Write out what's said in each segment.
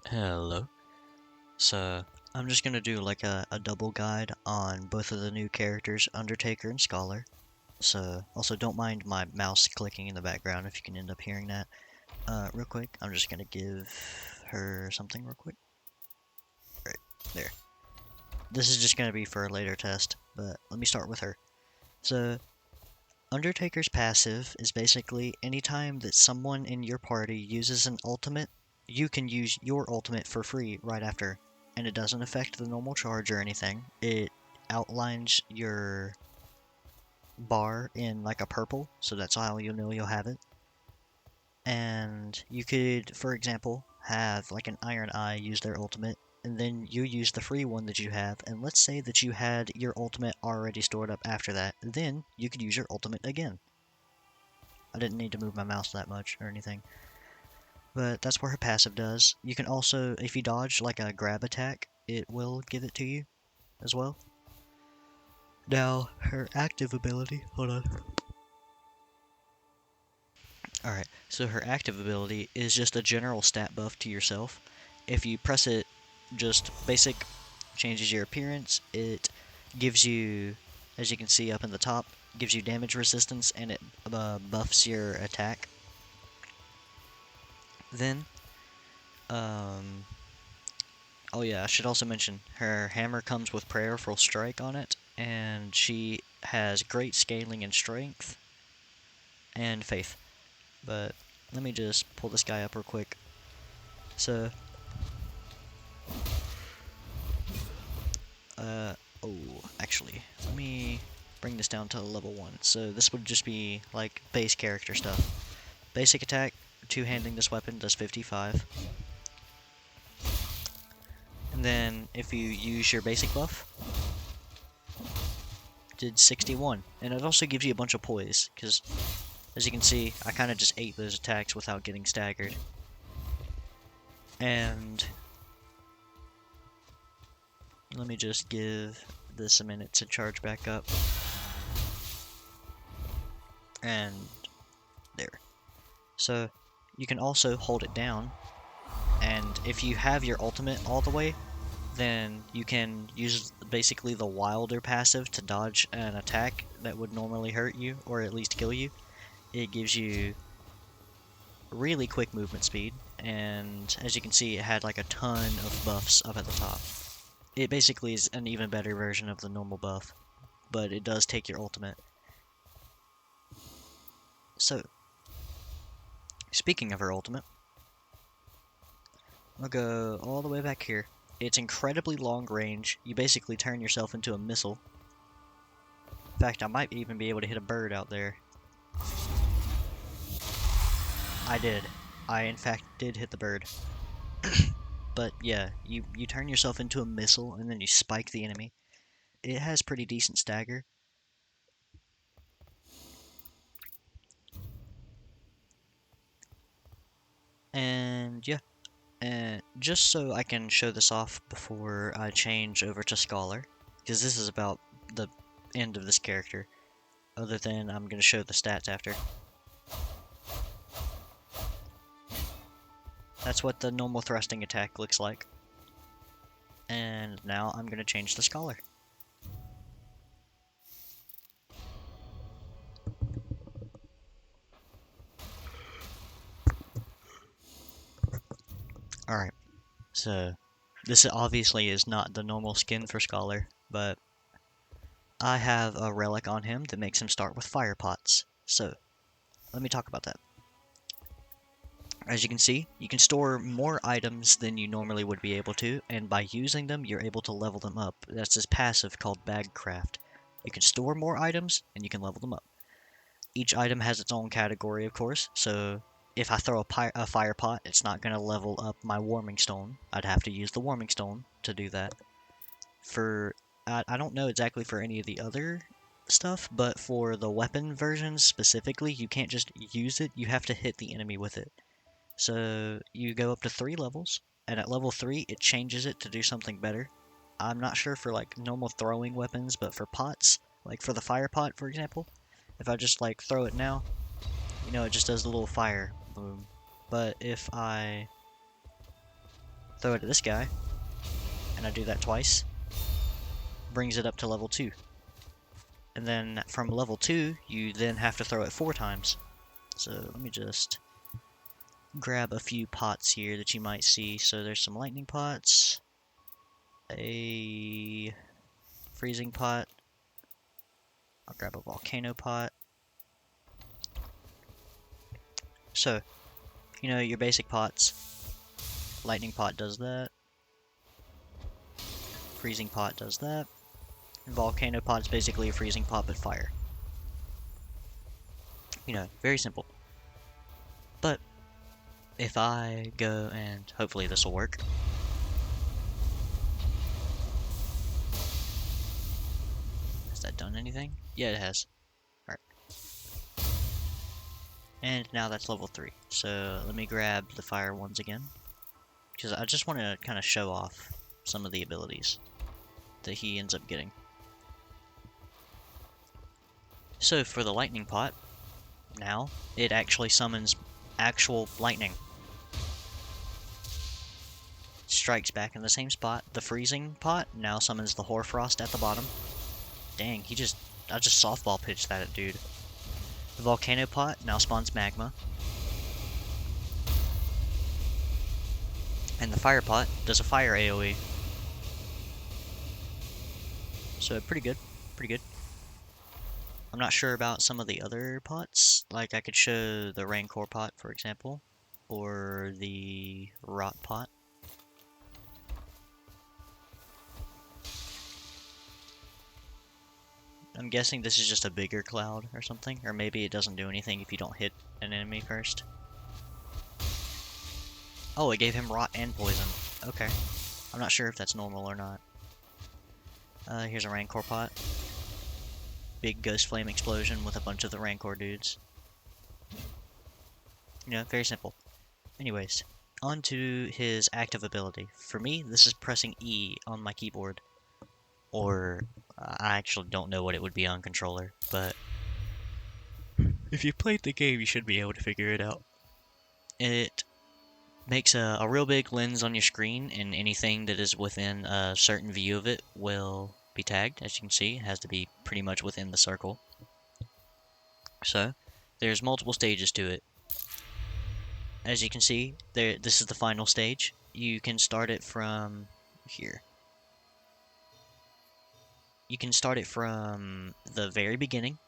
Hello. So, I'm just gonna do like a double guide on both of the new characters, Undertaker and Scholar. So, also don't mind my mouse clicking in the background if you can end up hearing that. Real quick, I'm just gonna give her something real quick. Right, there. This is just gonna be for a later test, but let me start with her. So, Undertaker's passive is basically anytime that someone in your party uses an ultimate, you can use your ultimate for free right after. And it doesn't affect the normal charge or anything. It outlines your bar in like a purple, so that's how you'll know you'll have it. And you could, for example, have like an Iron Eye use their ultimate, and then you use the free one that you have, and let's say that you had your ultimate already stored up after that, then you could use your ultimate again. I didn't need to move my mouse that much or anything. But that's what her passive does. You can also, if you dodge like a grab attack, it will give it to you as well. Now, her active ability, hold on. Alright, so her active ability is just a general stat buff to yourself. If you press it, just basic, changes your appearance, it gives you, as you can see up in the top, gives you damage resistance and it buffs your attack. Then, um, oh yeah, I should also mention, her hammer comes with Prayerful Strike on it, and she has great scaling in strength and faith. But let me just pull this guy up real quick. So, oh, actually, let me bring this down to level 1. So this would just be like base character stuff. Basic attack, two-handing this weapon does 55. And then if you use your basic buff, did 61. And it also gives you a bunch of poise, because as you can see, I kind of just ate those attacks without getting staggered. And let me just give this a minute to charge back up. And there. So you can also hold it down, and if you have your ultimate all the way, then you can use basically the wilder passive to dodge an attack that would normally hurt you, or at least kill you. It gives you really quick movement speed, and as you can see, it had like a ton of buffs up at the top. It basically is an even better version of the normal buff, but it does take your ultimate. So, speaking of her ultimate, I'll go all the way back here. It's incredibly long range. You basically turn yourself into a missile. In fact, I might even be able to hit a bird out there. I did. I, in fact, did hit the bird. But yeah, you turn yourself into a missile and then you spike the enemy. It has pretty decent stagger. And yeah, and just so I can show this off before I change over to Scholar, because this is about the end of this character, other than I'm going to show the stats after. That's what the normal thrusting attack looks like. And now I'm going to change the Scholar. Alright, so this obviously is not the normal skin for Scholar, but I have a relic on him that makes him start with fire pots. So, let me talk about that. As you can see, you can store more items than you normally would be able to, and by using them, you're able to level them up. That's this passive called Bagcraft. You can store more items, and you can level them up. Each item has its own category, of course, so if I throw a fire pot, it's not going to level up my warming stone. I'd have to use the warming stone to do that. For I don't know exactly for any of the other stuff, but for the weapon versions specifically, you can't just use it, you have to hit the enemy with it. So you go up to 3 levels, and at level 3 it changes it to do something better. I'm not sure for like normal throwing weapons, but for pots, like for the fire pot for example, if I just like throw it now, it just does the little fire boom. But if I throw it at this guy, and I do that twice, brings it up to level 2. And then from level 2, you then have to throw it 4 times. So let me just grab a few pots here that you might see. So there's some lightning pots, a freezing pot, I'll grab a volcano pot. So, you know, your basic pots. Lightning pot does that. Freezing pot does that. And volcano pot is basically a freezing pot but fire. You know, very simple. But if I go and hopefully this will work. Has that done anything? Yeah, it has. Alright. And now that's level 3. So let me grab the fire ones again. Because I just want to kind of show off some of the abilities that he ends up getting. So for the lightning pot, now it actually summons actual lightning. Strikes back in the same spot. The freezing pot now summons the hoarfrost at the bottom. Dang, I just softball pitched that at dude. The volcano pot now spawns magma. And the fire pot does a fire AoE. So pretty good, pretty good. I'm not sure about some of the other pots. Like I could show the rancor pot, for example, or the rot pot. I'm guessing this is just a bigger cloud or something, or maybe it doesn't do anything if you don't hit an enemy first. Oh, it gave him rot and poison. Okay. I'm not sure if that's normal or not. Here's a rancor pot. Big ghost flame explosion with a bunch of the rancor dudes. You know, very simple. Anyways, on to his active ability. For me, this is pressing E on my keyboard. Or, I actually don't know what it would be on controller, but if you played the game, you should be able to figure it out. It makes a real big lens on your screen, and anything that is within a certain view of it will be tagged. As you can see, it has to be pretty much within the circle. So, there's multiple stages to it. As you can see, this is the final stage. You can start it from here. You can start it from the very beginning,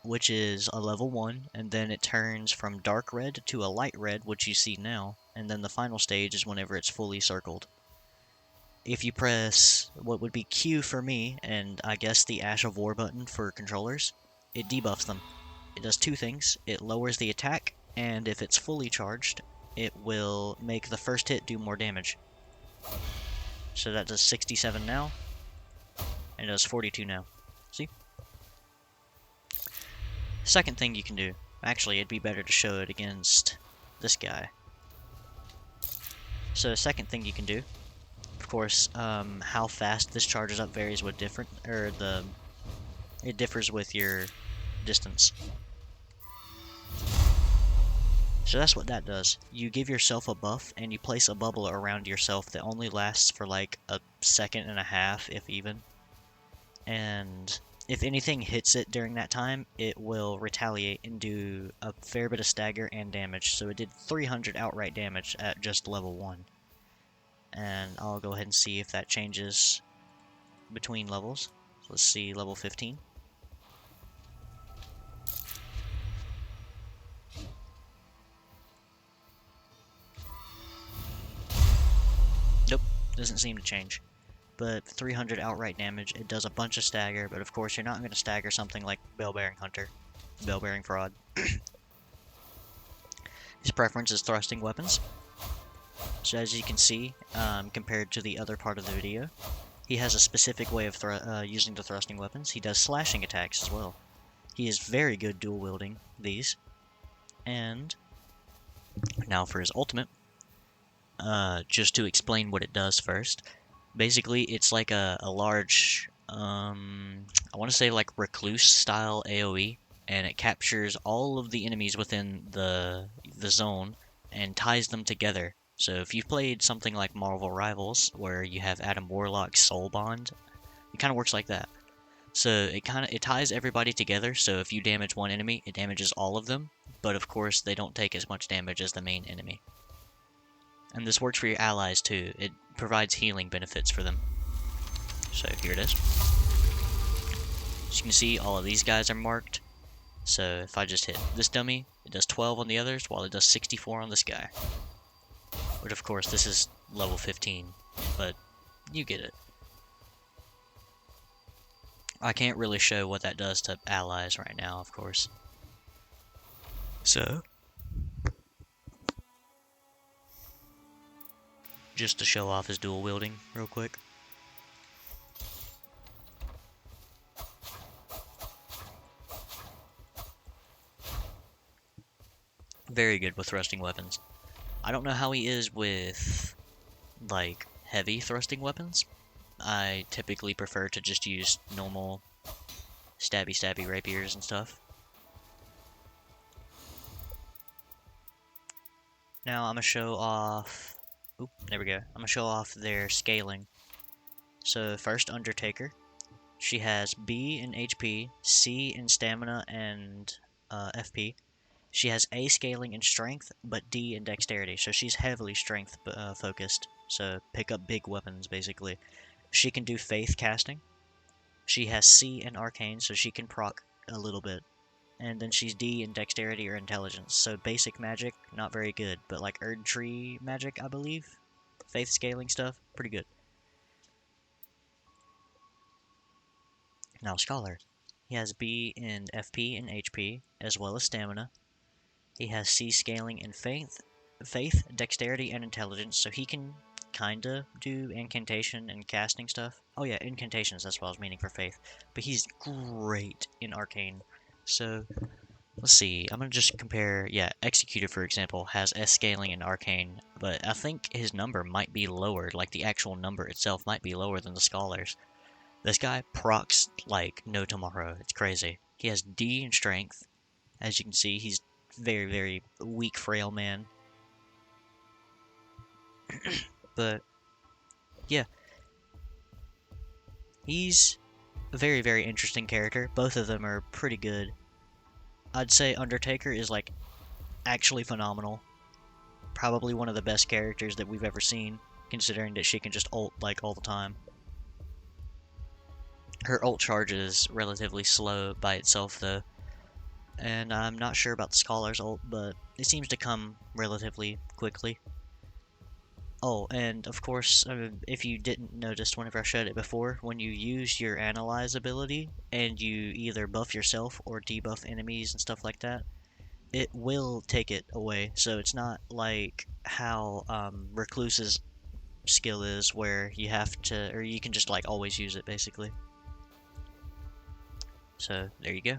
which is a level 1, and then it turns from dark red to a light red, which you see now, and then the final stage is whenever it's fully circled. If you press what would be Q for me, and I guess the Ash of War button for controllers, it debuffs them. It does 2 things. It lowers the attack, and if it's fully charged, it will make the first hit do more damage. So that does 67 now, and it does 42 now. See? Second thing you can do. Actually, it'd be better to show it against this guy. So the second thing you can do, of course, how fast this charges up varies with it differs with your distance. So that's what that does. You give yourself a buff, and you place a bubble around yourself that only lasts for like a second and a half, if even. And if anything hits it during that time, it will retaliate and do a fair bit of stagger and damage. So it did 300 outright damage at just level 1. And I'll go ahead and see if that changes between levels. So let's see level 15. Nope, doesn't seem to change. But 300 outright damage, it does a bunch of stagger, but of course you're not going to stagger something like Bell-Bearing Hunter, Bell-Bearing Fraud. His preference is thrusting weapons. So as you can see, compared to the other part of the video, he has a specific way of using the thrusting weapons. He does slashing attacks as well. He is very good dual wielding these. And now for his ultimate, just to explain what it does first. Basically, it's like a large, I want to say like recluse style AoE, and it captures all of the enemies within the zone and ties them together So if you've played something like Marvel Rivals, where you have Adam Warlock's Soul Bond, it kind of works like that. So it ties everybody together. So if you damage one enemy, it damages all of them. But of course, they don't take as much damage as the main enemy. And this works for your allies too. It provides healing benefits for them. So here it is. As you can see, all of these guys are marked. So if I just hit this dummy, it does 12 on the others, while it does 64 on this guy. Which of course, this is level 15, but you get it. I can't really show what that does to allies right now, of course. So, just to show off his dual wielding real quick. Very good with thrusting weapons. I don't know how he is with, like, heavy thrusting weapons. I typically prefer to just use normal stabby rapiers and stuff. Now I'm gonna show off... Oop, there we go. I'm gonna show off their scaling. So first, Undertaker. She has B in HP, C in stamina and FP. She has A scaling in strength, but D in dexterity, so she's heavily strength focused. So pick up big weapons, basically. She can do faith casting. She has C in arcane, so she can proc a little bit. And then she's D in dexterity or intelligence. So basic magic, not very good, but like Erd Tree magic, I believe. Faith scaling stuff, pretty good. Now Scholar. He has B in FP and HP, as well as stamina. He has C scaling in faith, dexterity, and intelligence, so he can kinda do incantation and casting stuff. Oh yeah, incantations, that's what I was meaning for faith. But he's great in arcane. So, let's see, I'm gonna just compare, yeah, Executor, for example, has S scaling in arcane, but I think his number might be lower, like the actual number itself might be lower than the Scholars. This guy procs like no tomorrow, it's crazy. He has D in strength. As you can see, he's very, very weak, frail man. But, yeah. He's a very, very interesting character. Both of them are pretty good. I'd say Undertaker is, like, actually phenomenal. Probably one of the best characters that we've ever seen, considering that she can just ult, like, all the time. Her ult charge is relatively slow by itself, though. And I'm not sure about the Scholar's ult, but it seems to come relatively quickly. Oh, and of course, if you didn't notice whenever I showed it before, when you use your Analyze ability, and you either buff yourself or debuff enemies and stuff like that, it will take it away. So it's not like how Recluse's skill is, where you have to, or you can just like always use it, basically. So, there you go.